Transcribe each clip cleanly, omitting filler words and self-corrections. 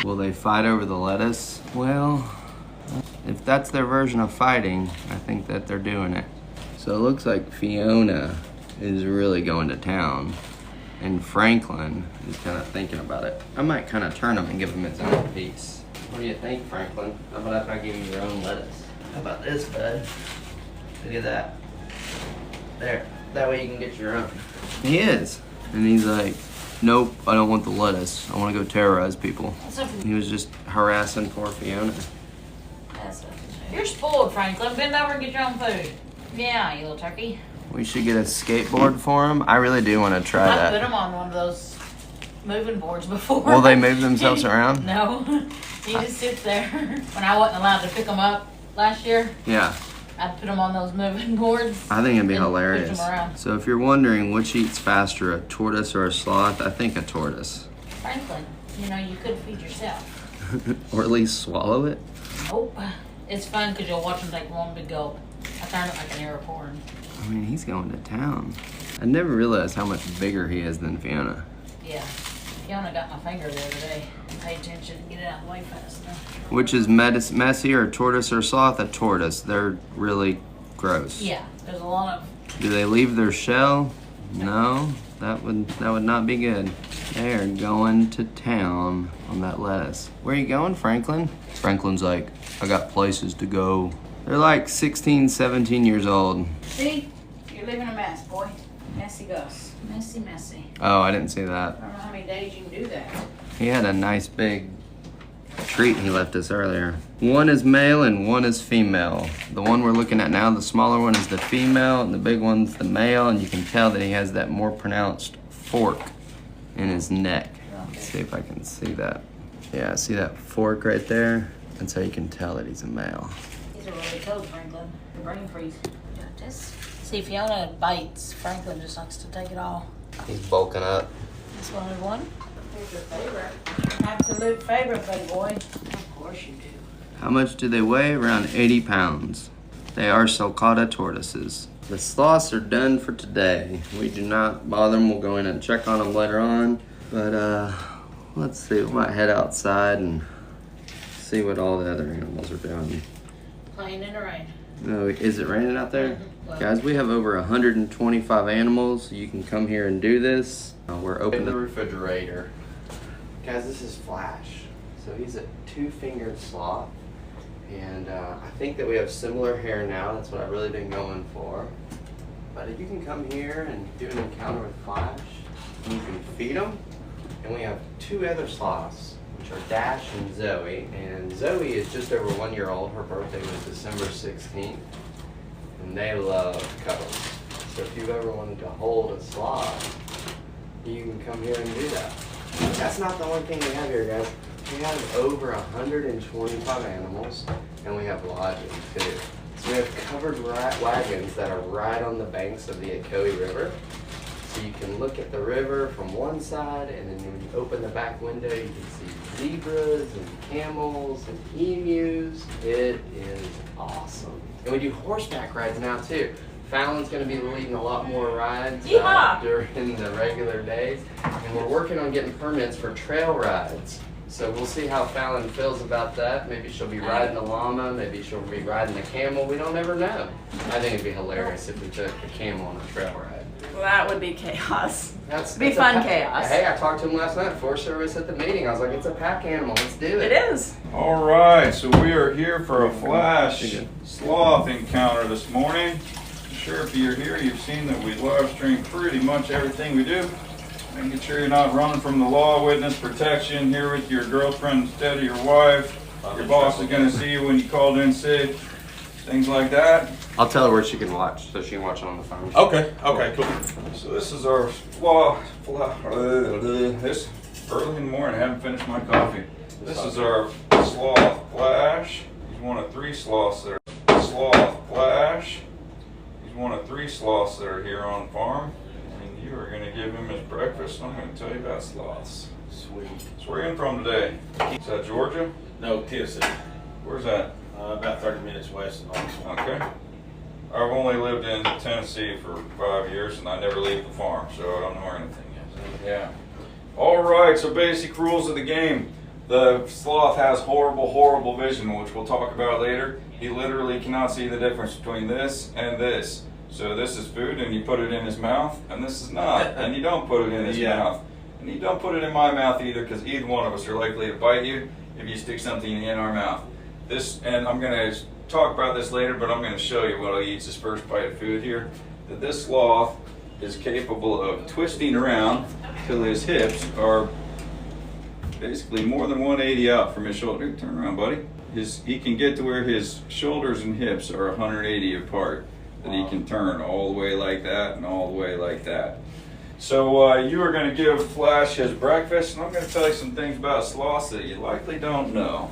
Will they fight over the lettuce? Well, if that's their version of fighting, I think that they're doing it. So it looks like Fiona is really going to town, and Franklin is kind of thinking about it. I might kind of turn him and give him his own piece. What do you think, Franklin? How about if I give you your own lettuce? How about this, bud? Look at that. There. That way you can get your own. He is. And he's like, nope, I don't want the lettuce. I want to go terrorize people. He was just harassing poor Fiona. You're spoiled, Franklin. Bend over and get your own food. Yeah, you little turkey. We should get a skateboard for him. I really do want to try that. I put him on one of those moving boards before. Will they move themselves around? No. He just sits there. When I wasn't allowed to pick him up last year, yeah, I'd put him on those moving boards. I think it'd be hilarious. So if you're wondering which eats faster, a tortoise or a sloth, I think a tortoise. Franklin, you know, you could feed yourself. Or at least swallow it. Nope. It's fun because you'll watch him take one big gulp. I turn it like an airport. I mean, he's going to town. I never realized how much bigger he is than Fiona. Yeah. Fiona got my finger the other day. Pay attention and get it out of the way fast enough. Which is messier, tortoise or sloth? A tortoise. They're really gross. Yeah, there's a lot of... Do they leave their shell? No, that would not be good. They are going to town on that lettuce. Where are you going, Franklin? Franklin's like, I got places to go. They're like 16, 17 years old. See? You're living a mess, boy. Messy Gus. Messy. Oh, I didn't see that. I don't know how many days you can do that. He had a nice big treat he left us earlier. One is male and one is female. The one we're looking at now, the smaller one, is the female, and the big one's the male, and you can tell that he has that more pronounced fork in his neck. Let's see if I can see that. Yeah, see that fork right there? That's how you can tell that he's a male. These are really cold, Franklin. The brain freeze. Got this. See, Fiona bites. Franklin just likes to take it all. He's bulking up. This one is one. Here's your favorite. Absolute favorite, buddy boy. Of course you do. How much do they weigh? Around 80 pounds. They are sulcata tortoises. The sloths are done for today. We do not bother them. We'll go in and check on them later on. But let's see. We might head outside and see what all the other animals are doing. Playing in the rain. No, is it raining out there? Guys, we have over 125 animals. You can come here and do this. We're open the refrigerator. Guys, this is Flash. So he's a two-fingered sloth. And I think that we have similar hair now. That's what I've really been going for. But you can come here and do an encounter with Flash. And you can feed them. And we have two other sloths, which are Dash and Zoe. And Zoe is just over 1 year old. Her birthday was December 16th. And they love cuddles. So if you've ever wanted to hold a sloth, you can come here and do that. But that's not the only thing we have here, guys. We have over 125 animals, and we have lodging too. So we have covered wagons that are right on the banks of the Ocoee River. So you can look at the river from one side, and then when you open the back window, you can see zebras and camels and emus. It is awesome. And we do horseback rides now too. Fallon's going to be leading a lot more rides during the regular days. And we're working on getting permits for trail rides. So we'll see how Fallon feels about that. Maybe she'll be riding the llama. Maybe she'll be riding the camel. We don't ever know. I think it'd be hilarious if we took a camel on a trail ride. Well, that would be chaos. That's fun chaos. Hey, I talked to him last night before service at the meeting. I was like, it's a pack animal. Let's do it. It is. All right, so we are here for a Flash sloth encounter this morning. Sure, if you're here, you've seen that we live stream pretty much everything we do. Making sure you're not running from the law, witness protection here with your girlfriend instead of your wife. Your boss is going to see you when you called in sick. Things like that. I'll tell her where she can watch, so she can watch it on the phone. Okay, cool. So this is our sloth. This early in the morning, I haven't finished my coffee. This is our sloth Flash. He's one of three sloths that are sloth Flash. He's one of three sloths that are here on farm. And you are going to give him his breakfast. So I'm going to tell you about sloths. Sweet. So where are you from today? Is that Georgia? No, Tennessee. Where's that? About 30 minutes west of Ocoee. Okay. I've only lived in Tennessee for 5 years and I never leave the farm, so I don't know where anything is. Yeah. All right, so basic rules of the game. The sloth has horrible, horrible vision, which we'll talk about later. He literally cannot see the difference between this and this. So this is food and you put it in his mouth, and this is not. And you don't put it in his mouth. And you don't put it in my mouth either, because either one of us are likely to bite you if you stick something in our mouth. And I'm gonna talk about this later, but I'm gonna show you what he eats his first bite of food here. That this sloth is capable of twisting around till his hips are basically more than 180 out from his shoulder. Turn around, buddy. He can get to where his shoulders and hips are 180 apart. That he can turn all the way like that and all the way like that. So you are going to give Flash his breakfast, and I'm going to tell you some things about sloths that you likely don't know.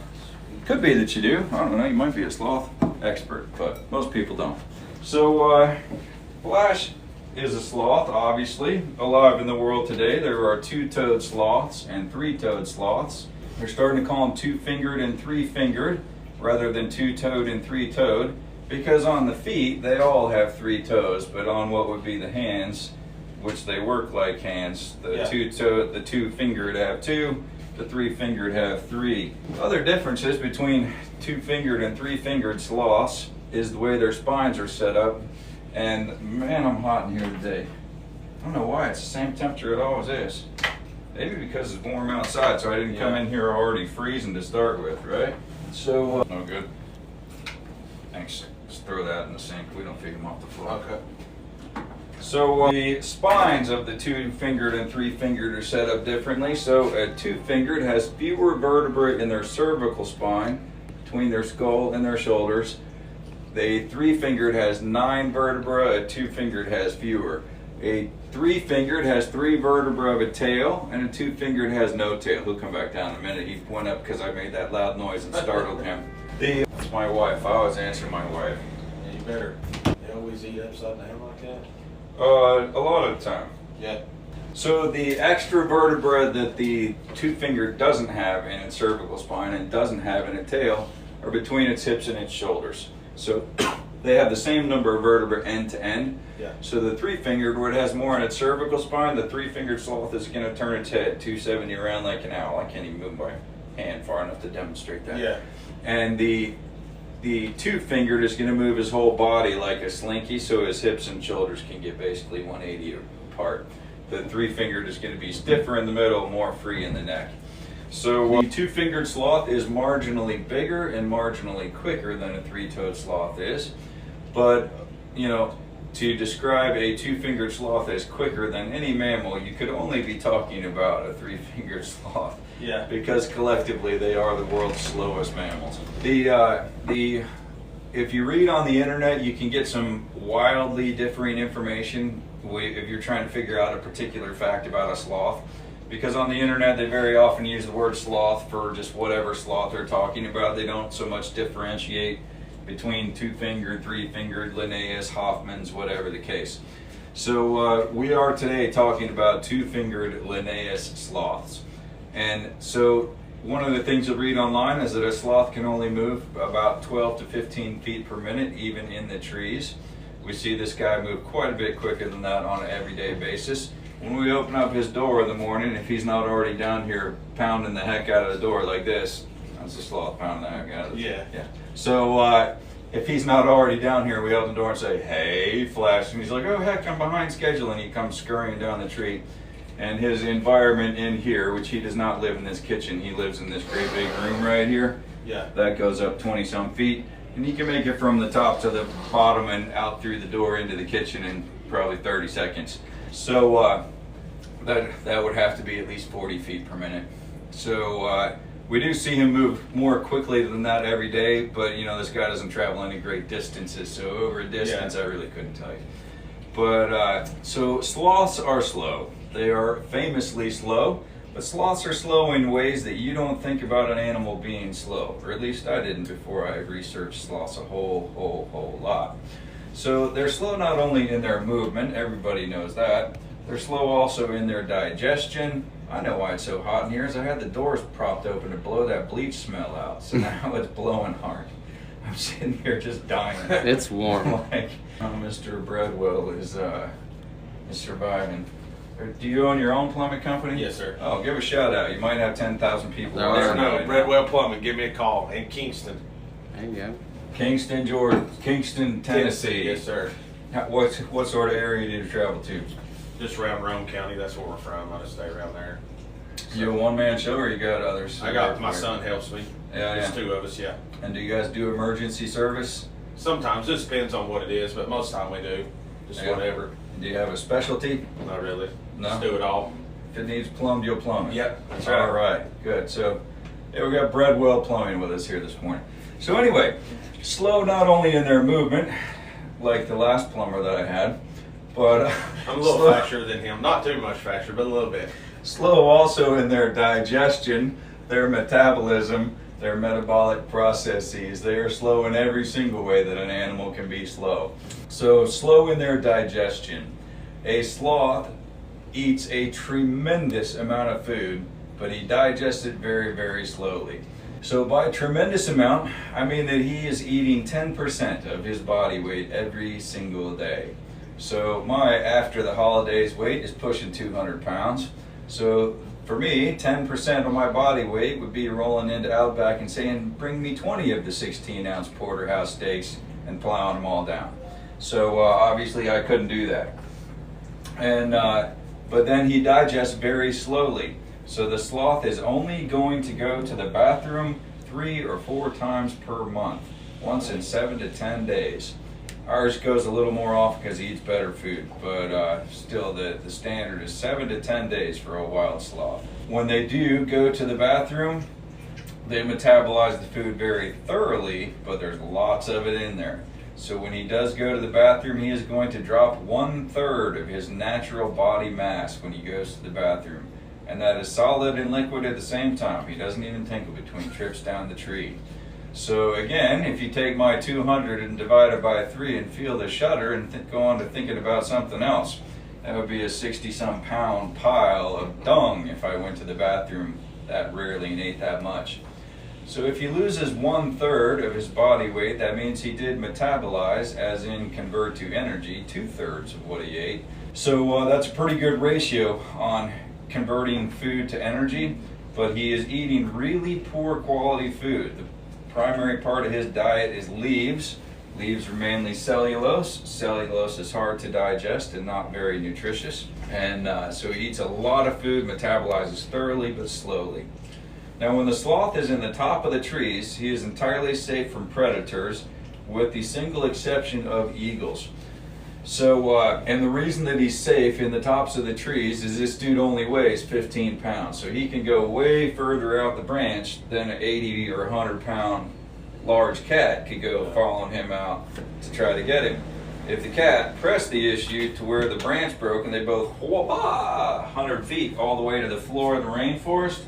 Could be that you do. I don't know. You might be a sloth expert, but most people don't. So Flash is a sloth, obviously, alive in the world today. There are two-toed sloths and three-toed sloths. They're starting to call them two-fingered and three-fingered rather than two-toed and three-toed, because on the feet they all have three toes, but on what would be the hands, which they work like hands, the two-fingered have two, the three-fingered have three. Other differences between two-fingered and three-fingered sloths is the way their spines are set up. And man, I'm hot in here today. I don't know why, it's the same temperature it always is. Maybe because it's warm outside, so I didn't come in here already freezing to start with, right? So, no good. Thanks. Just throw that in the sink. We don't feed them off the floor. Okay. So the spines of the two-fingered and three-fingered are set up differently. So a two-fingered has fewer vertebrae in their cervical spine, between their skull and their shoulders. A three-fingered has 9 vertebrae, a two-fingered has fewer. A three-fingered has 3 vertebrae of a tail, and a two-fingered has no tail. He'll come back down in a minute. He went up because I made that loud noise and startled him. That's my wife. I always answer my wife. Yeah, you better. You always eat upside down like that? A lot of the time. Yeah. So the extra vertebra that the two-fingered doesn't have in its cervical spine and doesn't have in its tail are between its hips and its shoulders. So they have the same number of vertebrae end to end. Yeah. So the three-fingered, where it has more in its cervical spine, the three-fingered sloth is going to turn its head 270 around like an owl. I can't even move my hand far enough to demonstrate that. Yeah. And the two-fingered is going to move his whole body like a slinky, so his hips and shoulders can get basically 180 apart. The three-fingered is going to be stiffer in the middle, more free in the neck. So the two-fingered sloth is marginally bigger and marginally quicker than a three-toed sloth is. But, you know, to describe a two-fingered sloth as quicker than any mammal, you could only be talking about a three-fingered sloth. Yeah. Because collectively they are the world's slowest mammals. If you read on the internet, you can get some wildly differing information if you're trying to figure out a particular fact about a sloth. Because on the internet they very often use the word sloth for just whatever sloth they're talking about. They don't so much differentiate between two-fingered, three-fingered, Linnaeus, Hoffman's, whatever the case. So we are today talking about two-fingered Linnaeus sloths. And so one of the things you'll read online is that a sloth can only move about 12 to 15 feet per minute, even in the trees. We see this guy move quite a bit quicker than that on an everyday basis. When we open up his door in the morning, if he's not already down here pounding the heck out of the door like this, that's a sloth pounding the heck out of the door. Yeah. So if he's not already down here, we open the door and say, "Hey, Flash," and he's like, "Oh heck, I'm behind schedule," and he comes scurrying down the tree. And his environment in here, which he does not live in this kitchen, he lives in this great big room right here. Yeah. That goes up 20-some feet, and he can make it from the top to the bottom and out through the door into the kitchen in probably 30 seconds. So that would have to be at least 40 feet per minute. So we do see him move more quickly than that every day, but you know, this guy doesn't travel any great distances, so over a distance I really couldn't tell you. But so sloths are slow. They are famously slow, but sloths are slow in ways that you don't think about an animal being slow, or at least I didn't before I researched sloths a whole lot. So they're slow not only in their movement, everybody knows that. They're slow also in their digestion. I know why it's so hot in here, is I had the doors propped open to blow that bleach smell out, so now it's blowing hard. I'm sitting here just dying. It's warm. Like, Mr. Breadwell is surviving. Do you own your own plumbing company? Yes, sir. Oh, give a shout out. You might have 10,000 people There watching. are. No, right now. Redwell Plumbing, give me a call. In Kingston, There you go. Kingston, Georgia. Kingston, Tennessee. Yes, sir. What sort of area do you travel to? Just around Rome County, that's where we're from. I just stay around there. You a one-man show or you got others? I got, my son helps me. Yeah, There's yeah. 2 of us, yeah. And do you guys do emergency service? Sometimes, it depends on what it is, but most of the time we do. Just Yeah. whatever. Do you have a specialty? Not really. No? Just do it all. If it needs plumbed, you'll plumb it. Yep, that's All right. right, good. So, yeah, we got Breadwell Plumbing with us here this morning. So anyway, slow not only in their movement, like the last plumber that I had, but I'm a little slow, faster than him. Not too much faster, but a little bit. slow also in their digestion, their metabolism, their metabolic processes. They are slow in every single way that an animal can be slow. So slow in their digestion. A sloth eats a tremendous amount of food, but he digests it very, very slowly. So by tremendous amount, I mean that he is eating 10% of his body weight every single day. So my after the holidays weight is pushing 200 pounds. So for me, 10% of my body weight would be rolling into Outback and saying, bring me 20 of the 16-ounce porterhouse steaks and plowing them all down. So obviously I couldn't do that. And but then he digests very slowly. So the sloth is only going to go to the bathroom 3 or 4 times per month, once in 7 to 10 days. Ours goes a little more often because he eats better food, but still the standard is 7 to 10 days for a wild sloth. When they do go to the bathroom, they metabolize the food very thoroughly, but there's lots of it in there. So when he does go to the bathroom, he is going to drop 1/3 of his natural body mass when he goes to the bathroom. And that is solid and liquid at the same time. He doesn't even tinkle between trips down the tree. So again, if you take my 200 and divide it by 3 and feel the shudder and go on to thinking about something else, that would be a 60-some pound pile of dung if I went to the bathroom that rarely and ate that much. So if he loses 1/3 of his body weight, that means he did metabolize, as in convert to energy, 2/3 of what he ate. So that's a pretty good ratio on converting food to energy, but he is eating really poor quality food. The primary part of his diet is leaves. Leaves are mainly cellulose. Cellulose is hard to digest and not very nutritious. And so he eats a lot of food, metabolizes thoroughly but slowly. Now when the sloth is in the top of the trees, he is entirely safe from predators with the single exception of eagles. So, and the reason that he's safe in the tops of the trees is this dude only weighs 15 pounds. So he can go way further out the branch than an 80 or 100 pound large cat could go following him out to try to get him. If the cat pressed the issue to where the branch broke and they both whoop-ah, 100 feet all the way to the floor of the rainforest,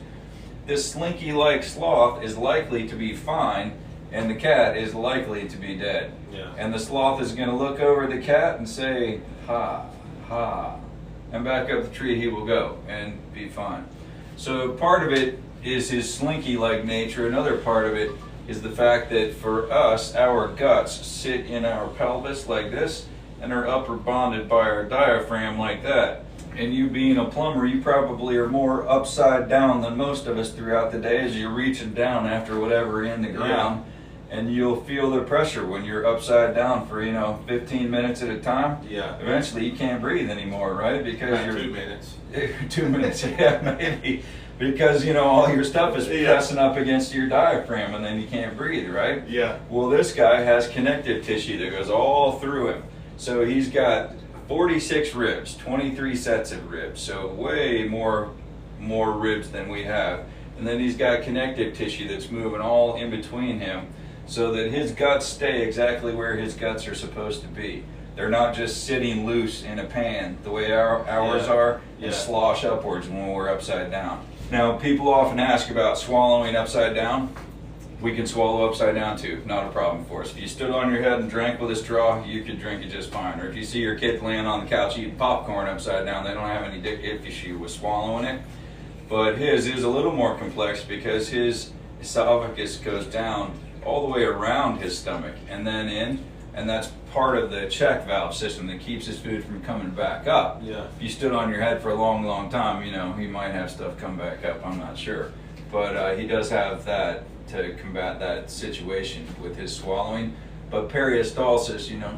this slinky-like sloth is likely to be fine and the cat is likely to be dead. Yeah. And the sloth is going to look over the cat and say, ha, ha, and back up the tree he will go and be fine. So part of it is his slinky-like nature. Another part of it is the fact that for us, our guts sit in our pelvis like this and are upper bonded by our diaphragm like that. And you being a plumber, you probably are more upside down than most of us throughout the day as you're reaching down after whatever in the ground. And you'll feel the pressure when you're upside down for 15 minutes at a time. Yeah. Eventually you can't breathe anymore, right? Because About you're 2 minutes. 2 minutes, yeah, maybe. Because all your stuff is pressing up against your diaphragm and then you can't breathe, right? Yeah. Well, this guy has connective tissue that goes all through him. So he's got 46 ribs, 23 sets of ribs, so way more ribs than we have. And then he's got connective tissue that's moving all in between him so that his guts stay exactly where his guts are supposed to be. They're not just sitting loose in a pan the way ours are and slosh upwards when we're upside down. Now, people often ask about swallowing upside down. We can swallow upside down too, not a problem for us. If you stood on your head and drank with a straw, you could drink it just fine. Or if you see your kid laying on the couch eating popcorn upside down, they don't have any issue with swallowing it. But his is a little more complex because his esophagus goes down all the way around his stomach and then in, and that's part of the check valve system that keeps his food from coming back up. Yeah. If you stood on your head for a long, long time, you know, he might have stuff come back up, I'm not sure. But he does have that to combat that situation with his swallowing. But peristalsis, you know,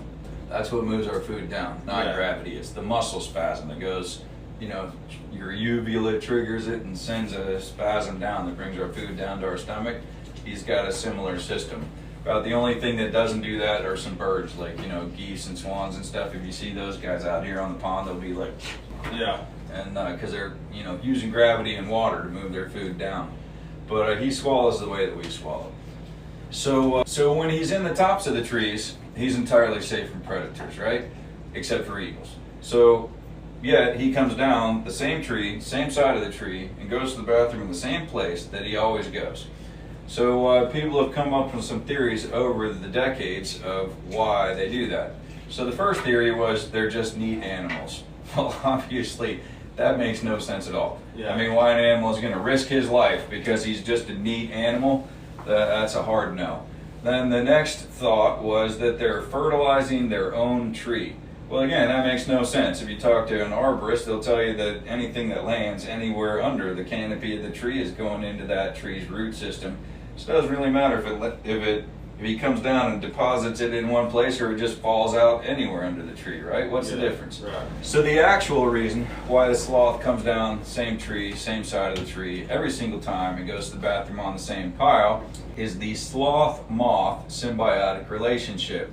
that's what moves our food down, not gravity. It's the muscle spasm that goes, you know, your uvula triggers it and sends a spasm down that brings our food down to our stomach. He's got a similar system. About the only thing that doesn't do that are some birds, like, you know, geese and swans and stuff. If you see those guys out here on the pond, they'll be like, and because they're, you know, using gravity and water to move their food down. But he swallows the way that we swallow. So when he's in the tops of the trees, he's entirely safe from predators, right? Except for eagles. So yet he comes down the same tree, same side of the tree, and goes to the bathroom in the same place that he always goes. So people have come up with some theories over the decades of why they do that. So the first theory was they're just neat animals. Well, obviously that makes no sense at all. I mean, why an animal is going to risk his life because he's just a neat animal? That's a hard no. Then the next thought was that they're fertilizing their own tree. Well, again, that makes no sense. If you talk to an arborist, they'll tell you that anything that lands anywhere under the canopy of the tree is going into that tree's root system. So it doesn't really matter if he comes down and deposits it in one place or it just falls out anywhere under the tree, right? What's the difference? Right. So the actual reason why the sloth comes down, same tree, same side of the tree, every single time and goes to the bathroom on the same pile is the sloth-moth symbiotic relationship.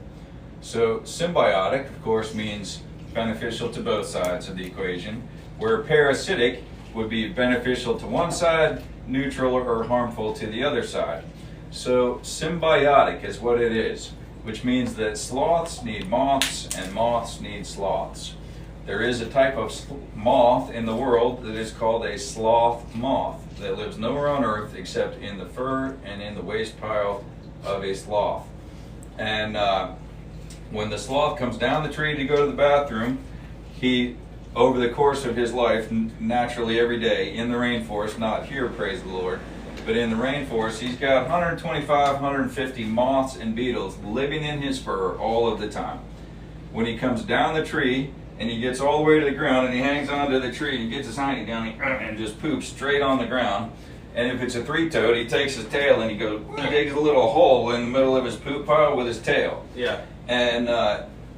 So symbiotic, of course, means beneficial to both sides of the equation, where parasitic would be beneficial to one side, neutral or harmful to the other side. So symbiotic is what it is, which means that sloths need moths and moths need sloths. There is a type of moth in the world that is called a sloth moth that lives nowhere on earth except in the fur and in the waste pile of a sloth. And when the sloth comes down the tree to go to the bathroom, he, over the course of his life, naturally every day in the rainforest, not here, praise the Lord, but in the rainforest, he's got 125, 150 moths and beetles living in his fur all of the time. When he comes down the tree and he gets all the way to the ground and he hangs onto the tree and he gets his hiney down and just poops straight on the ground. And if it's a three-toed, he takes his tail and he digs a little hole in the middle of his poop pile with his tail. Yeah. And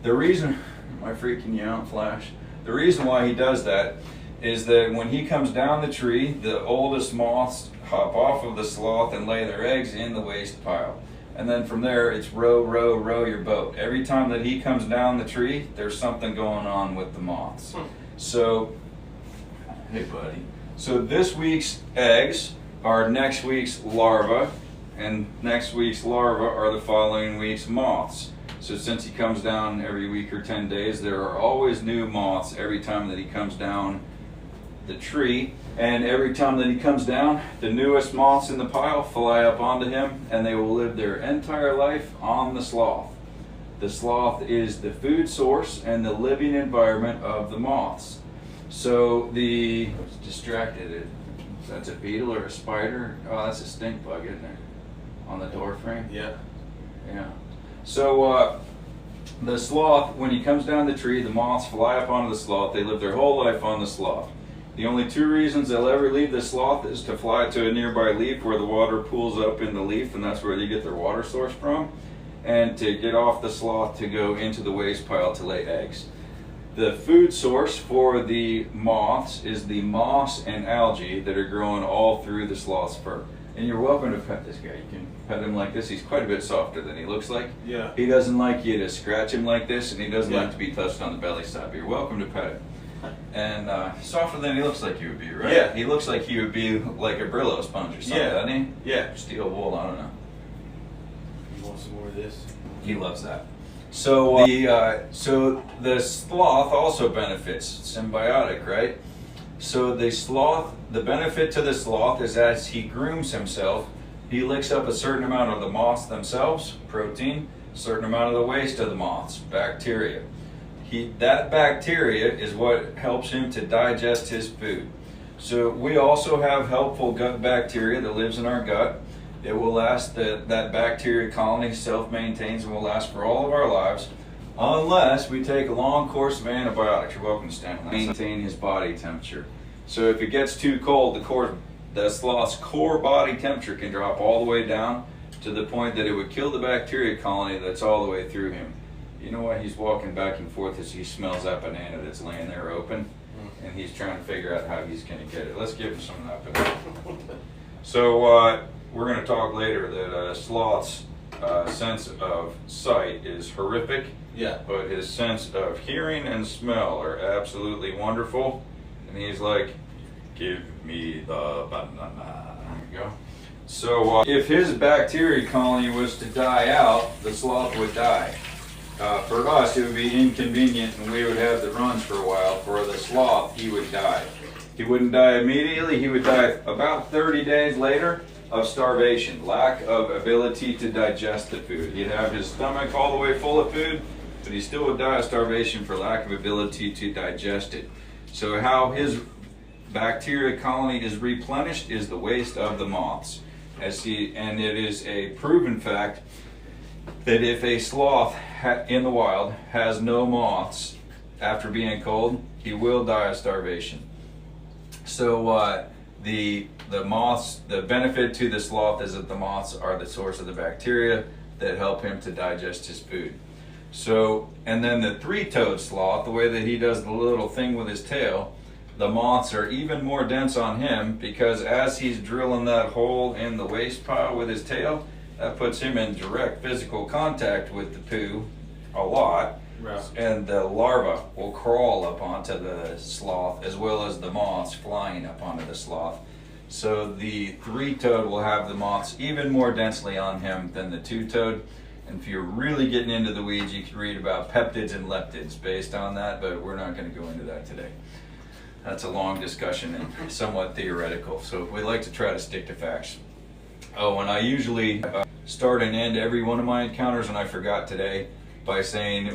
the reason, am I freaking you out, Flash? The reason why he does that is that when he comes down the tree, the oldest moths hop off of the sloth and lay their eggs in the waste pile. And then from there, it's row, row, row your boat. Every time that he comes down the tree, there's something going on with the moths. So, hey buddy. So this week's eggs are next week's larvae, and next week's larvae are the following week's moths. So since he comes down every week or 10 days, there are always new moths every time that he comes down the tree. And every time that he comes down, the newest moths in the pile fly up onto him, and they will live their entire life on the sloth. The sloth is the food source and the living environment of the moths. So I was distracted. That's a beetle or a spider? Oh, that's a stink bug, isn't it? On the door frame? Yeah. Yeah. So the sloth, when he comes down the tree, the moths fly up onto the sloth. They live their whole life on the sloth. The only two reasons they'll ever leave the sloth is to fly to a nearby leaf where the water pools up in the leaf, and that's where they get their water source from, and to get off the sloth to go into the waste pile to lay eggs. The food source for the moths is the moss and algae that are growing all through the sloth's fur. And you're welcome to pet this guy. You can pet him like this. He's quite a bit softer than he looks like. Yeah. He doesn't like you to scratch him like this, and he doesn't like to be touched on the belly side, but you're welcome to pet him. And softer than he looks like he would be, right? Yeah. He looks like he would be like a Brillo sponge or something, doesn't he? Yeah. Steel wool, I don't know. You want some more of this? He loves that. So the sloth also benefits, symbiotic, right? So the benefit to the sloth is as he grooms himself, he licks up a certain amount of the moths themselves, protein, a certain amount of the waste of the moths, bacteria. That bacteria is what helps him to digest his food. So we also have helpful gut bacteria that lives in our gut. It will last, that bacteria colony self-maintains and will last for all of our lives, unless we take a long course of antibiotics. You're welcome to stand. Maintain his body temperature. So if it gets too cold, the sloth's core body temperature can drop all the way down to the point that it would kill the bacteria colony that's all the way through him. You know why he's walking back and forth as he smells that banana that's laying there open, and he's trying to figure out how he's going to get it. Let's give him some of that banana. So we're going to talk later that sloth's sense of sight is horrific, Yeah. but his sense of hearing and smell are absolutely wonderful. And he's like, give me the banana. There you go. So if his bacteria colony was to die out, the sloth would die. For us, it would be inconvenient and we would have the runs for a while. For the sloth, he would die. He wouldn't die immediately. He would die about 30 days later of starvation, lack of ability to digest the food. He'd have his stomach all the way full of food, but he still would die of starvation for lack of ability to digest it. So how his bacteria colony is replenished is the waste of the moths. And it is a proven fact that if a sloth in the wild has no moths after being cold, he will die of starvation. So the moths, the benefit to the sloth is that the moths are the source of the bacteria that help him to digest his food. So, and then the three-toed sloth, the way that he does the little thing with his tail, the moths are even more dense on him because as he's drilling that hole in the waste pile with his tail, that puts him in direct physical contact with the poo a lot. Right. And the larva will crawl up onto the sloth as well as the moths flying up onto the sloth. So the three-toed will have the moths even more densely on him than the two-toed. And if you're really getting into the weeds, you can read about peptids and leptids based on that, but we're not going to go into that today. That's a long discussion and somewhat theoretical, so we like to try to stick to facts. Oh, and I usually start and end every one of my encounters, and I forgot today, by saying,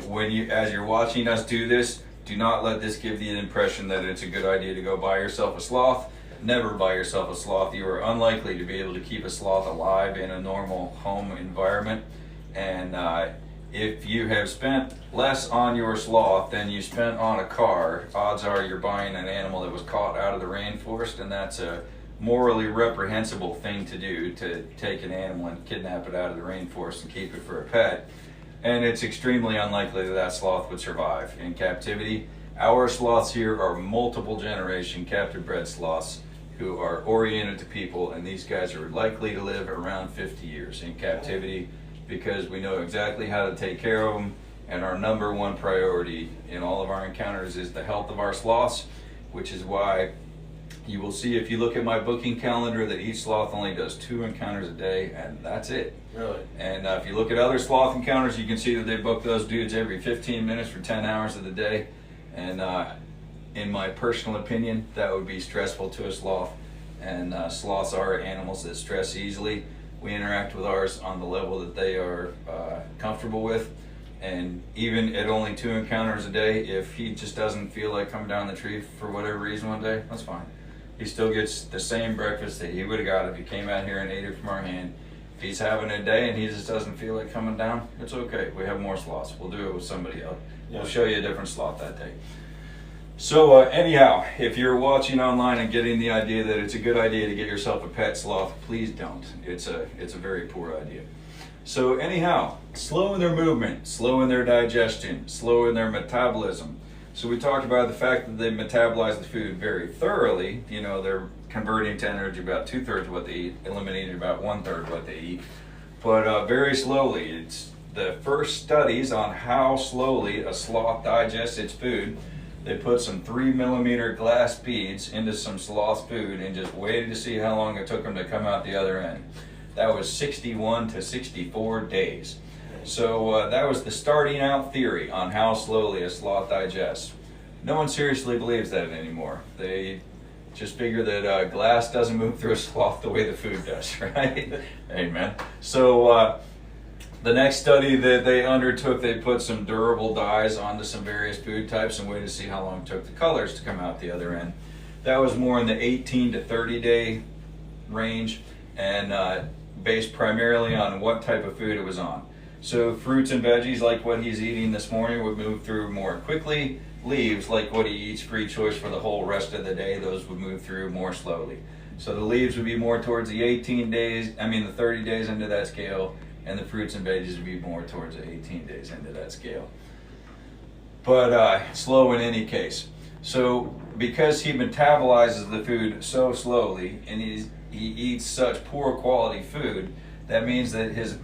as you're watching us do this, do not let this give you the impression that it's a good idea to go buy yourself a sloth. Never buy yourself a sloth. You are unlikely to be able to keep a sloth alive in a normal home environment. And if you have spent less on your sloth than you spent on a car, odds are you're buying an animal that was caught out of the rainforest, and that's a morally reprehensible thing to do, to take an animal and kidnap it out of the rainforest and keep it for a pet. And it's extremely unlikely that that sloth would survive in captivity. Our sloths here are multiple generation captive bred sloths who are oriented to people, and these guys are likely to live around 50 years in captivity because we know exactly how to take care of them, and our number one priority in all of our encounters is the health of our sloths, which is why you will see if you look at my booking calendar that each sloth only does 2 encounters a day, and that's it. Really? And if you look at other sloth encounters, you can see that they book those dudes every 15 minutes for 10 hours of the day. And in my personal opinion, that would be stressful to a sloth. And sloths are animals that stress easily. We interact with ours on the level that they are comfortable with. And even at only 2 encounters a day, if he just doesn't feel like coming down the tree for whatever reason one day, that's fine. He still gets the same breakfast that he would have got if he came out here and ate it from our hand. If he's having a day and he just doesn't feel like coming down, it's okay. We have more sloths. We'll do it with somebody else. We'll show you a different sloth that day. So anyhow, if you're watching online and getting the idea that it's a good idea to get yourself a pet sloth, please don't. It's a very poor idea. So anyhow, slowing their movement, slowing their digestion, slowing their metabolism. So we talked about the fact that they metabolize the food very thoroughly. You know, they're converting to energy about 2/3 of what they eat, eliminating about 1/3 of what they eat, but very slowly. It's the first studies on how slowly a sloth digests its food. They put some 3mm glass beads into some sloth food and just waited to see how long it took them to come out the other end. That was 61 to 64 days. So that was the starting out theory on how slowly a sloth digests. No one seriously believes that anymore. They just figure that glass doesn't move through a sloth the way the food does, right? Amen. So the next study that they undertook, they put some durable dyes onto some various food types and waited to see how long it took the colors to come out the other end. That was more in the 18 to 30 day range. And based primarily on what type of food it was on. So fruits and veggies like what he's eating this morning would move through more quickly. Leaves like what he eats free choice for the whole rest of the day, those would move through more slowly. So the leaves would be more towards the 30 days into that scale, and the fruits and veggies would be more towards the 18 days into that scale. But slow in any case. So because he metabolizes the food so slowly and he eats such poor quality food, that means that his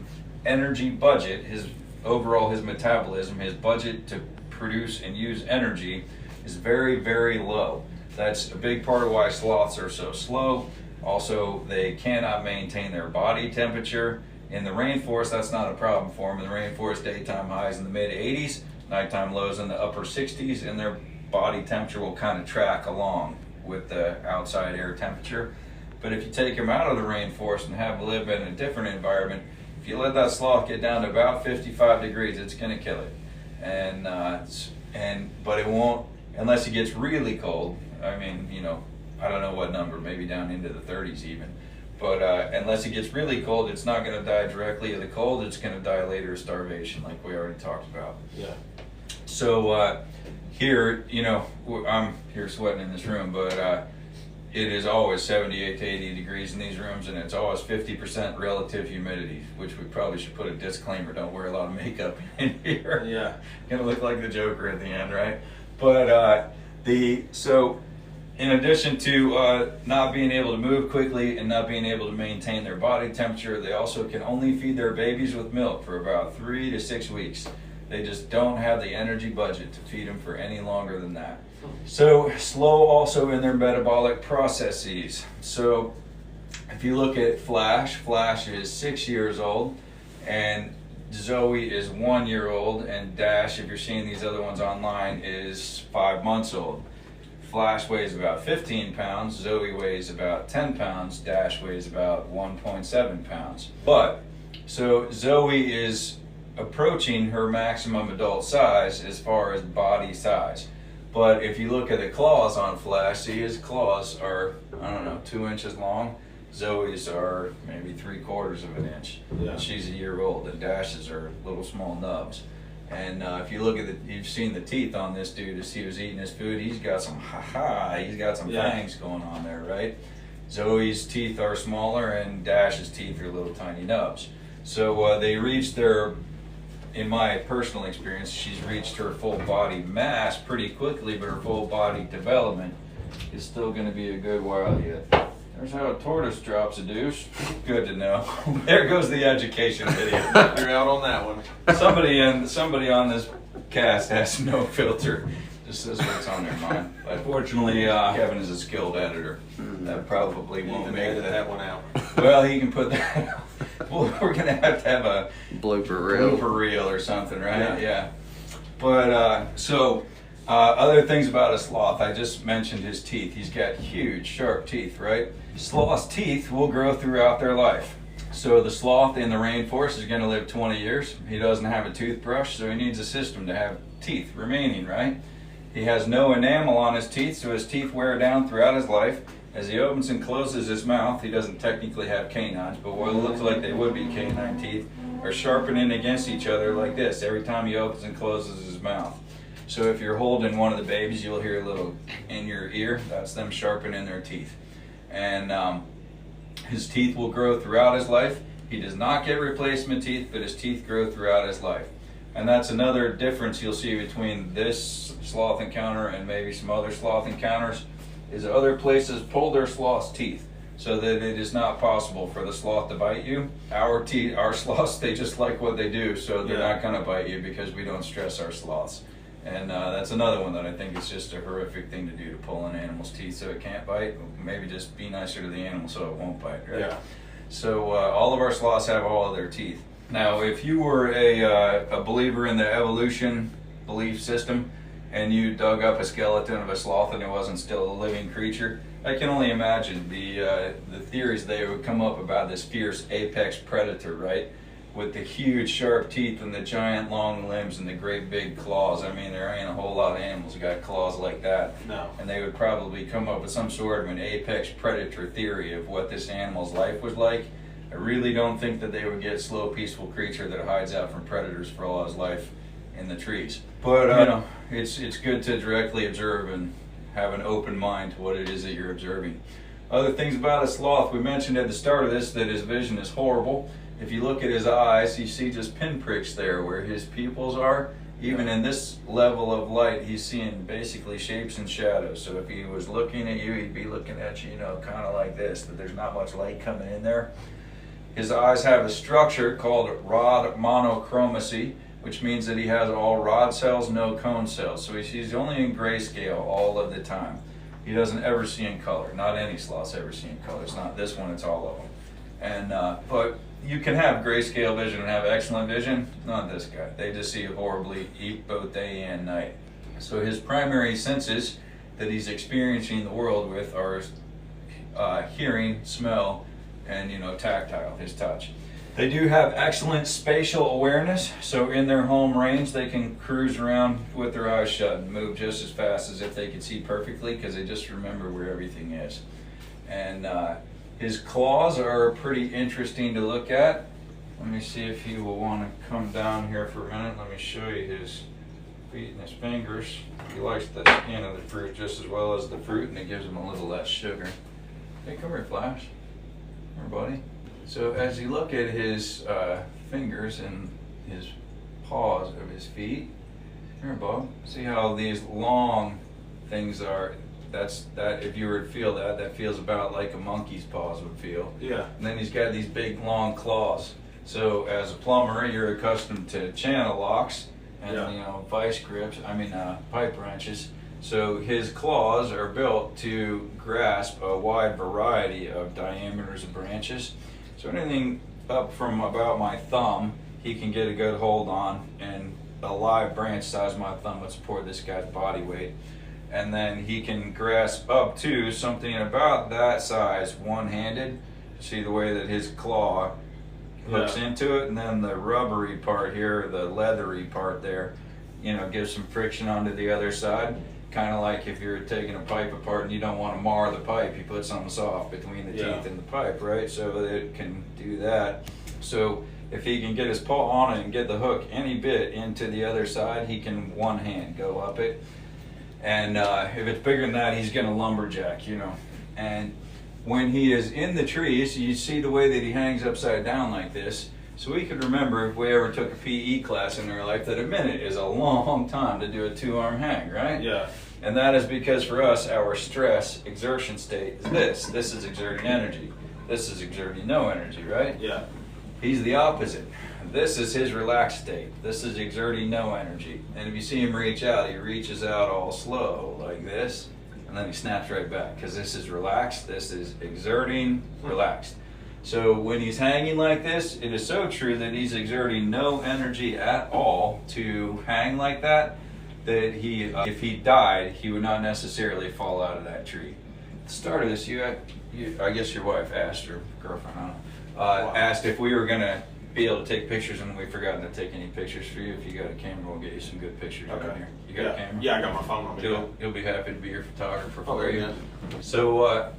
energy budget, his metabolism, his budget to produce and use energy is very, very low. That's a big part of why sloths are so slow. Also, they cannot maintain their body temperature. In the rainforest, that's not a problem for them. In the rainforest, daytime highs in the mid 80s, nighttime lows in the upper 60s, and their body temperature will kind of track along with the outside air temperature. But if you take them out of the rainforest and have them live in a different environment, if you let that sloth get down to about 55 degrees, it's going to kill it. But it won't unless it gets really cold. I mean, I don't know what number, maybe down into the 30s even. But unless it gets really cold, it's not going to die directly of the cold. It's going to die later of starvation, like we already talked about. Yeah. So here, I'm here sweating in this room, but it is always 78 to 80 degrees in these rooms, and it's always 50% relative humidity, which we probably should put a disclaimer: don't wear a lot of makeup in here. Yeah. Gonna look like the Joker at the end, right? But so in addition to not being able to move quickly and not being able to maintain their body temperature, they also can only feed their babies with milk for about 3 to 6 weeks. They just don't have the energy budget to feed them for any longer than that. So slow also in their metabolic processes. So if you look at Flash is 6 years old, and Zoe is 1 year old, and Dash, if you're seeing these other ones online, is 5 months old. Flash weighs about 15 pounds, Zoe weighs about 10 pounds, Dash weighs about 1.7 pounds. So Zoe is approaching her maximum adult size as far as body size. But if you look at the claws on Flash, see his claws are, 2 inches long. Zoe's are maybe 3/4 of an inch. Yeah. She's a year old, and Dash's are little small nubs. And if you look at you've seen the teeth on this dude as he was eating his food. He's got some fangs going on there, right? Zoe's teeth are smaller, and Dash's teeth are little tiny nubs. So they reached in my personal experience, she's reached her full body mass pretty quickly, but her full body development is still going to be a good while yet. There's how a tortoise drops a deuce. Good to know. There goes the education video. You're out on that one. Somebody on this cast has no filter. Just says what's on their mind. But fortunately, Kevin is a skilled editor. That probably won't make edit that one out. Well, he can put that. Well, we're gonna have to have a blooper reel or something, right? Yeah. But other things about a sloth. I just mentioned his teeth. He's got huge, sharp teeth, right? Sloth's teeth will grow throughout their life. So the sloth in the rainforest is going to live 20 years. He doesn't have a toothbrush, so he needs a system to have teeth remaining, right? He has no enamel on his teeth, so his teeth wear down throughout his life. As he opens and closes his mouth, he doesn't technically have canines, but what looks like they would be canine teeth are sharpening against each other like this every time he opens and closes his mouth. So if you're holding one of the babies, you'll hear a little in your ear. That's them sharpening their teeth. And his teeth will grow throughout his life. He does not get replacement teeth, but his teeth grow throughout his life. And that's another difference you'll see between this sloth encounter and maybe some other sloth encounters, is other places pull their sloth's teeth so that it is not possible for the sloth to bite you. Our sloths, they just like what they do, so they're not going to bite you because we don't stress our sloths. And that's another one that I think is just a horrific thing to do, to pull an animal's teeth so it can't bite. Maybe just be nicer to the animal so it won't bite, right? Yeah. So all of our sloths have all of their teeth. Now, if you were a believer in the evolution belief system and you dug up a skeleton of a sloth and it wasn't still a living creature, I can only imagine the theories they would come up about this fierce apex predator, right? With the huge sharp teeth and the giant long limbs and the great big claws. I mean, there ain't a whole lot of animals that got claws like that. No. And they would probably come up with some sort of an apex predator theory of what this animal's life was like. I really don't think that they would get slow, peaceful creature that hides out from predators for all his life in the trees. But you know, it's good to directly observe and have an open mind to what it is that you're observing. Other things about a sloth, we mentioned at the start of this that his vision is horrible. If you look at his eyes, you see just pinpricks there where his pupils are. Even in this level of light, he's seeing basically shapes and shadows. So if he was looking at you, he'd be looking at you, you know, kind of like this, but there's not much light coming in there. His eyes have a structure called rod monochromacy, which means that he has all rod cells, no cone cells. So he sees only in grayscale all of the time. He doesn't ever see in color. Not any sloths ever see in color. It's not this one, it's all of them. And but you can have grayscale vision and have excellent vision. Not this guy. They just see horribly, eat both day and night. So his primary senses that he's experiencing the world with are hearing, smell, and tactile, his touch. They do have excellent spatial awareness, so in their home range they can cruise around with their eyes shut and move just as fast as if they could see perfectly, because they just remember where everything is. And his claws are pretty interesting to look at. Let me see if he will want to come down here for a minute. Let me show you his feet and his fingers. He likes the skin of the fruit just as well as the fruit, and it gives him a little less sugar. Hey, come here, Flash. Come here, buddy. So as you look at his fingers and his paws of his feet, here, Bob, see how these long things are. That if you were to feel that feels about like a monkey's paws would feel. Yeah. And then he's got these big long claws. So as a plumber, you're accustomed to channel locks and vice grips. Pipe wrenches. So his claws are built to grasp a wide variety of diameters of branches. So anything up from about my thumb, he can get a good hold on, and a live branch size of my thumb would support this guy's body weight. And then he can grasp up to something about that size one-handed. See the way that his claw hooks into it, and then the rubbery part here, the leathery part there, gives some friction onto the other side. Kind of like if you're taking a pipe apart and you don't want to mar the pipe, you put something soft between the teeth and the pipe, right? So that it can do that. So if he can get his paw on it and get the hook any bit into the other side, he can one hand go up it. And if it's bigger than that, he's gonna lumberjack, And when he is in the trees, you see the way that he hangs upside down like this. So we could remember, if we ever took a PE class in our life, that a minute is a long time to do a 2-arm hang, right? Yeah. And that is because for us, our stress exertion state is this. This is exerting energy. This is exerting no energy, right? Yeah. He's the opposite. This is his relaxed state. This is exerting no energy. And if you see him reach out, he reaches out all slow like this, and then he snaps right back, because this is relaxed, this is exerting, relaxed. So when he's hanging like this, it is so true that he's exerting no energy at all to hang like that, that he, if he died, he would not necessarily fall out of that tree. At the start of this, I guess your wife asked, or girlfriend, I don't know, asked if we were gonna be able to take pictures, and we've forgotten to take any pictures for you. If you got a camera, we'll get you some good pictures out here. You got a camera? Yeah, I got my phone on me. You'll be happy to be your photographer for Okay, you. yeah. So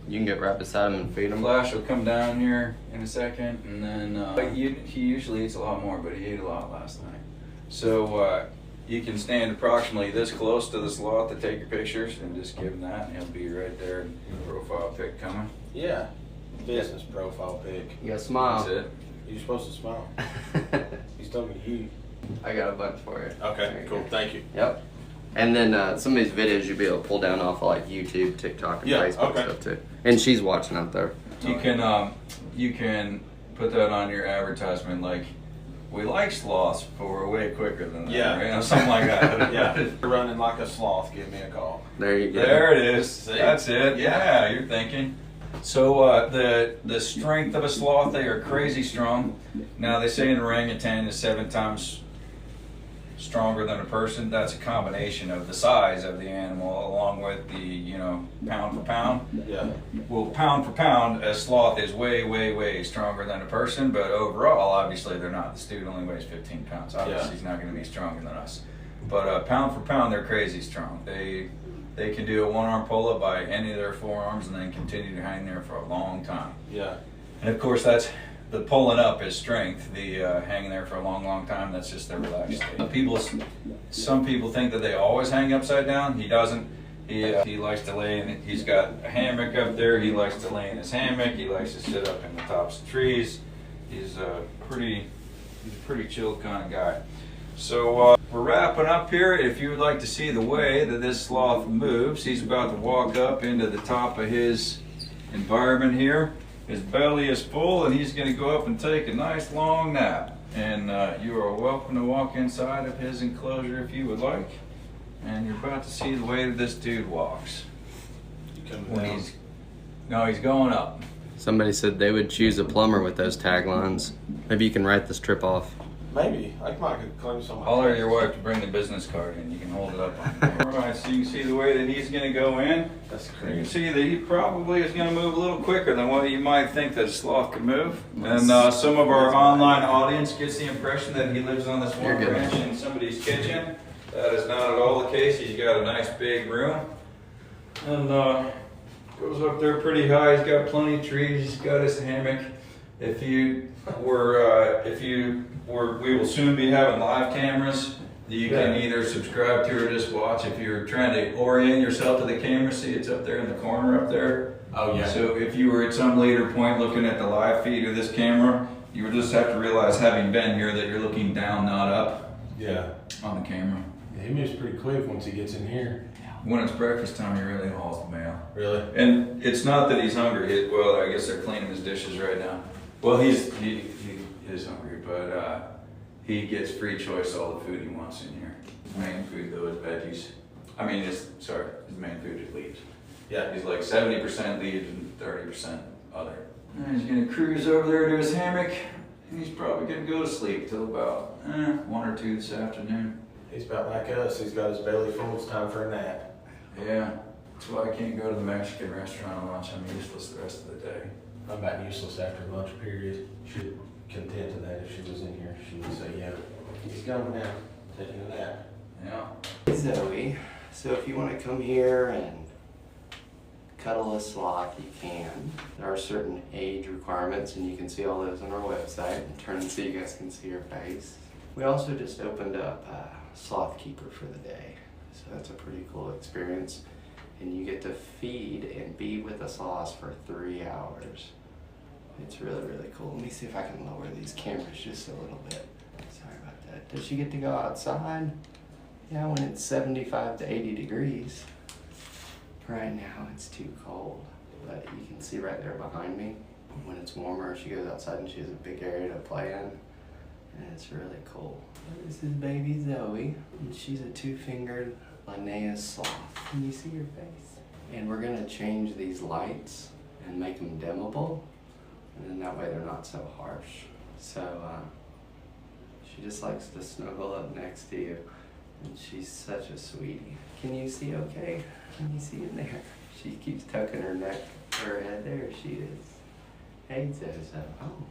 You can get right beside him and feed him. Flash will come down here in a second, and then he usually eats a lot more, but he ate a lot last night. So you can stand approximately this close to the sloth to take your pictures, and just give him that, and he'll be right there. Profile pic coming. Yeah. Business profile pic. You gotta smile. That's it. You're supposed to smile. He's talking to you. I got a bunch for you. Okay, There you cool. go. Thank you. Yep. And then some of these videos you'll be able to pull down off of like YouTube, TikTok, and Yeah, Facebook okay. stuff too. And she's watching out there. You can put that on your advertisement, like, we like sloths, but we're way quicker than that. Yeah. Right? Something like that. Yeah. You're running like a sloth. Give me a call. There you go. There it is. See? That's it. Yeah, you're thinking. So the strength of a sloth, they are crazy strong. Now they say an orangutan is 7 times stronger than a person. That's a combination of the size of the animal along with the pound for pound. Yeah. Well, pound for pound, a sloth is way, way, way stronger than a person, but overall, obviously, they're not. This dude only weighs 15 pounds. Obviously, Yeah. he's not going to be stronger than us. But pound for pound, they're crazy strong. They can do a 1-arm pull-up by any of their forearms and then continue to hang there for a long time. Yeah. And of course, that's the pulling up is strength. The hanging there for a long time, that's just their relaxed state. Some people think that they always hang upside down. He doesn't. He likes to lay in. He's got a hammock up there. He likes to lay in his hammock. He likes to sit up in the tops of trees. He's a pretty chill kind of guy. So we're wrapping up here. If you would like to see the way that this sloth moves, he's about to walk up into the top of his environment here. His belly is full and he's going to go up and take a nice long nap. And you are welcome to walk inside of his enclosure if you would like. And you're about to see the way that this dude walks. He's going up. Somebody said they would choose a plumber with those taglines. Maybe you can write this trip off. Maybe. I might could claim some. Holler at your wife to bring the business card in. You can hold it up on All right, so you can see the way that he's going to go in. That's You can crazy. see that he probably is going to move a little quicker than what you might think that a sloth could move. And some of our online audience gets the impression that he lives on this You're one good. branch in somebody's kitchen. That is not at all the case. He's got a nice big room. And goes up there pretty high. He's got plenty of trees. He's got his hammock. We will soon be having live cameras that you can either subscribe to or just watch. If you're trying to orient yourself to the camera, see it's up there in the corner up there. Oh yeah. So if you were at some later point looking at the live feed of this camera, you would just have to realize, having been here, that you're looking down, not up Yeah. on the camera. Yeah, he moves pretty quick once he gets in here. When it's breakfast time, he really hauls the mail. Really? And it's not that he's hungry. Well, I guess they're cleaning his dishes right now. Well, he is hungry, but he gets free choice all the food he wants in here. His main food though is veggies. His main food is leaves. Yeah. He's like 70% leaves and 30% other. And he's gonna cruise over there to his hammock, and he's probably gonna go to sleep till about 1 or 2 this afternoon. He's about like us. He's got his belly full. It's time for a nap. Yeah, that's why I can't go to the Mexican restaurant on lunch. I'm useless the rest of the day. I'm about useless after lunch period. She'd content to that if she was in here. She would say, yeah, he's gone now. Taking a nap. Yeah. Zoe, so if you want to come here and cuddle a sloth, you can. There are certain age requirements, and you can see all those on our website. And turn and so you guys can see her face. We also just opened up Sloth Keeper for the day, so that's a pretty cool experience. And you get to feed and be with the sloths for 3 hours. It's really cool. Let me see if I can lower these cameras just a little bit. Sorry about that. Does she get to go outside? Yeah, when it's 75 to 80 degrees. Right now it's too cold, but you can see right there behind me. When it's warmer, she goes outside and she has a big area to play in. And it's really cool. This is baby Zoe, and she's a 2-fingered Linnaeus sloth. Can you see her face? And we're gonna change these lights and make them dimmable, and then that way they're not so harsh. So she just likes to snuggle up next to you, and she's such a sweetie. Can you see okay? Can you see in there? She keeps tucking her neck, her head. There she is. Hey Zozo. Oh,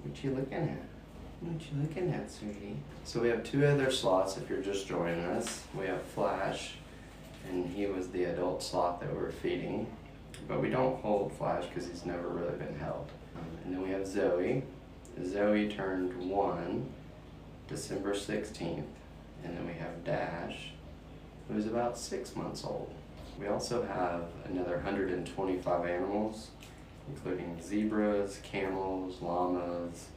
what you looking at? What you looking at, sweetie? So we have 2 other sloths if you're just joining us. We have Flash, and he was the adult sloth that we're feeding. But we don't hold Flash because he's never really been held. And then we have Zoe. Zoe turned 1 December 16th. And then we have Dash, who's about 6 months old. We also have another 125 animals, including zebras, camels, llamas,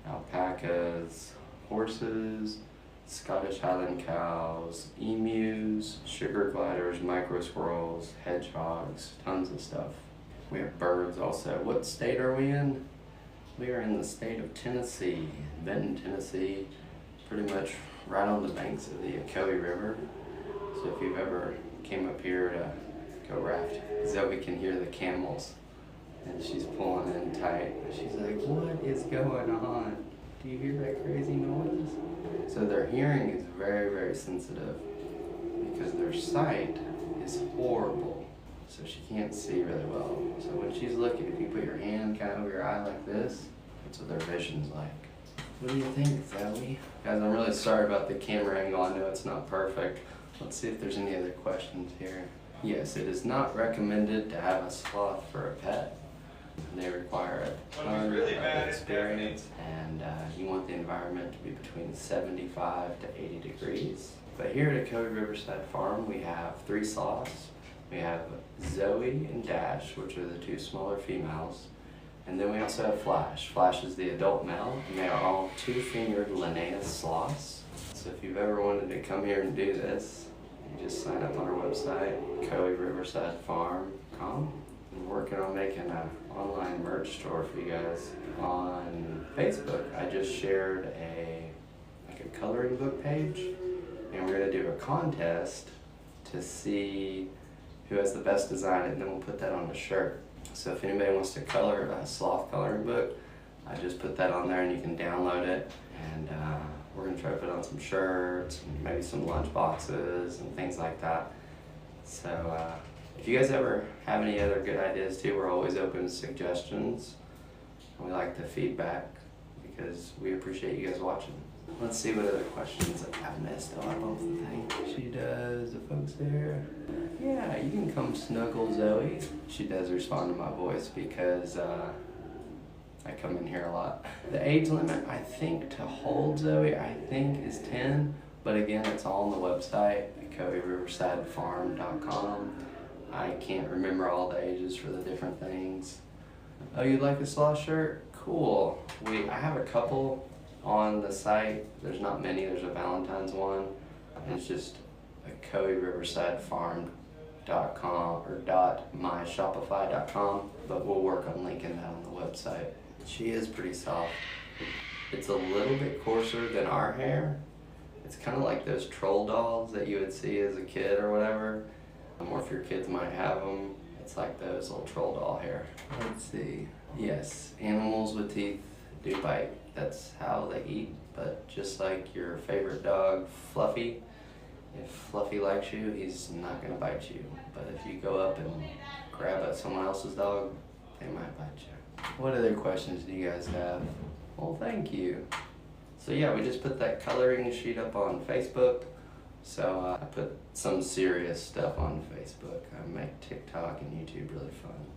alpacas, horses, Scottish Highland cows, emus, sugar gliders, micro squirrels, hedgehogs, tons of stuff. We have birds also. What state are we in? We are in the state of Tennessee, Benton, Tennessee, pretty much right on the banks of the Ocoee River. So if you've ever came up here to go raft, Zoe can hear the camels. And she's pulling in tight. She's like, what is going on? Do you hear that crazy noise? So their hearing is very sensitive because their sight is horrible. So she can't see really well. So when she's looking, if you put your hand kind of over your eye like this, that's what their vision's like. What do you think, Zoe? Guys, I'm really sorry about the camera angle. I know it's not perfect. Let's see if there's any other questions here. Yes, it is not recommended to have a sloth for a pet. They require a When he's ton really of mad, it's experience, and you want the environment to be between 75 to 80 degrees. But here at Ocoee Riverside Farm, we have 3 sloths. We have Zoe and Dash, which are the 2 smaller females. And then we also have Flash. Flash is the adult male, and they are all 2-fingered Linnaeus sloths. So if you've ever wanted to come here and do this, you just sign up on our website, OcoeeRiversideFarm.com. I'm working on making an online merch store for you guys. On Facebook, I just shared a coloring book page, and we're gonna do a contest to see who has the best design, and then we'll put that on a shirt. So if anybody wants to color a sloth coloring book, I just put that on there and you can download it. And we're gonna try to put on some shirts, and maybe some lunch boxes and things like that. So if you guys ever have any other good ideas too, we're always open to suggestions. We like the feedback because we appreciate you guys watching. Let's see what other questions I've missed. Oh, I love the thing. She does. The folks there. Yeah, you can come snuggle Zoe. She does respond to my voice because I come in here a lot. The age limit, I think, to hold Zoe, I think is 10. But again, it's all on the website, OcoeeRiversideFarm.com. I can't remember all the ages for the different things. Oh, you'd like a sloth shirt? Cool. I have a couple on the site. There's not many. There's a Valentine's one. It's just OcoeeRiversideFarm.com or .myshopify.com, but we'll work on linking that on the website. She is pretty soft. It's a little bit coarser than our hair. It's kind of like those troll dolls that you would see as a kid or whatever. Or if your kids might have them, it's like those little troll doll hair. Let's see. Yes, animals with teeth do bite. That's how they eat. But just like your favorite dog, Fluffy, if Fluffy likes you, he's not gonna bite you. But if you go up and grab at someone else's dog, they might bite you. What other questions do you guys have? Well, thank you. So yeah, we just put that coloring sheet up on Facebook. So I put some serious stuff on Facebook. I make TikTok and YouTube really fun.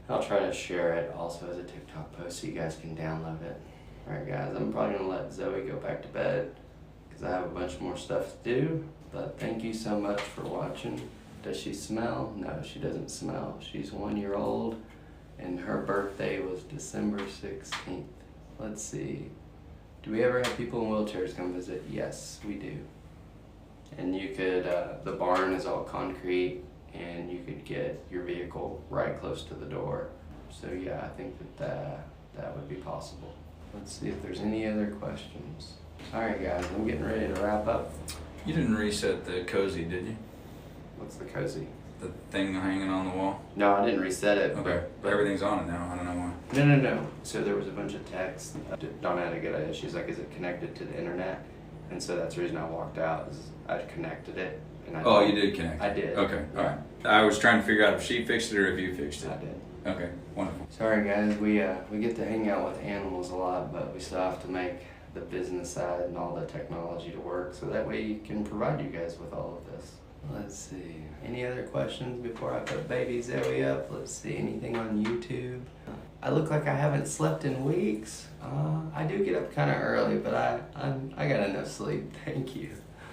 I'll try to share it also as a TikTok post so you guys can download it. Alright guys, I'm probably gonna let Zoe go back to bed because I have a bunch more stuff to do. But thank you so much for watching. Does she smell? No, she doesn't smell. She's 1 year old and her birthday was December 16th. Let's see. Do we ever have people in wheelchairs come visit? Yes, we do. And you could, the barn is all concrete and you could get your vehicle right close to the door. So yeah, I think that would be possible. Let's see if there's any other questions. Alright guys, I'm getting ready to wrap up. You didn't reset the cozy, did you? What's the cozy? The thing hanging on the wall? No, I didn't reset it. Okay, but everything's on it now. I don't know why. No. So there was a bunch of texts. Donna had a good idea. She's like, is it connected to the internet? And so that's the reason I walked out, is I connected it. And You did connect it? I did. Okay, alright. I was trying to figure out if she fixed it or if you fixed it. I did. Okay, wonderful. Sorry guys, we get to hang out with animals a lot, but we still have to make the business side and all the technology to work, so that way you can provide you guys with all of this. Let's see, any other questions before I put baby Zoe up? Let's see, anything on YouTube? I look like I haven't slept in weeks. I do get up kind of early, but I got enough sleep, thank you.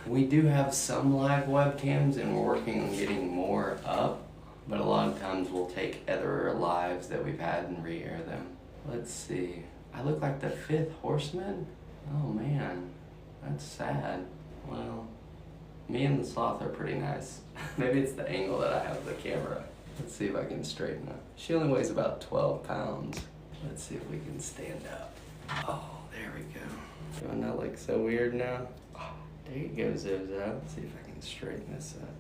We do have some live webcams and we're working on getting more up, but a lot of times we'll take other lives that we've had and re-air them. Let's see, I look like the 5th horseman? Oh man, that's sad. Well, me and the sloth are pretty nice. Maybe it's the angle that I have of the camera. Let's see if I can straighten up. She only weighs about 12 pounds. Let's see if we can stand up. Oh, there we go. Doing that like so weird now? Oh, there you go, Zozo. Let's see if I can straighten this up.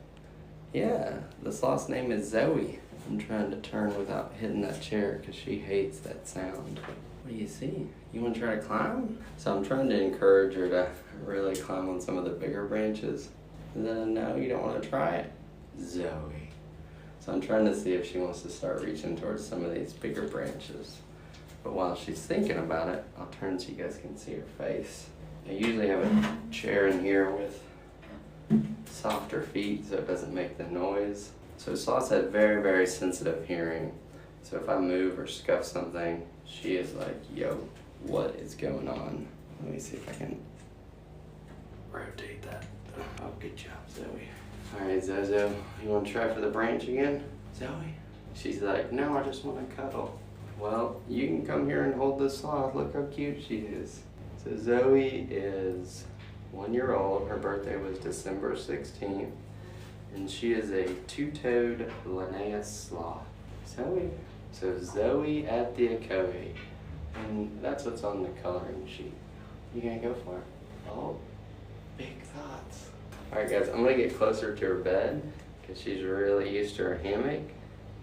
Yeah, the sloth's name is Zoe. I'm trying to turn without hitting that chair because she hates that sound. What do you see? You want to try to climb? So I'm trying to encourage her to really climb on some of the bigger branches. No, you don't want to try it? Zoe. So I'm trying to see if she wants to start reaching towards some of these bigger branches. But while she's thinking about it, I'll turn so you guys can see her face. I usually have a chair in here with softer feet so it doesn't make the noise. So sloths have very, very sensitive hearing. So if I move or scuff something, she is like, yo, what is going on? Let me see if I can rotate that. Oh, good job, Zoe. All right, Zozo, you want to try for the branch again? Zoe? She's like, no, I just want to cuddle. Well, you can come here and hold this sloth. Look how cute she is. So Zoe is 1 year old. Her birthday was December 16th. And she is a two-toed Linnaeus sloth. Zoe. So Zoe at the Ocoee. And that's what's on the coloring sheet. You gonna go for it? Oh, big thoughts. All right, guys, I'm gonna get closer to her bed because she's really used to her hammock,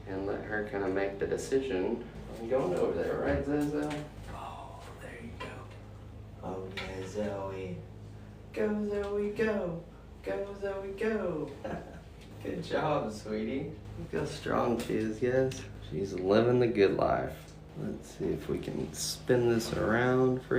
and let her kind of make the decision. I'm going over there, right, Zozo? Oh, there you go. Oh yeah, Zoe. Go, Zoe, go. Go, Zoe, go. Good job, sweetie. Look how strong she is, guys. She's living the good life. Let's see if we can spin this around for you.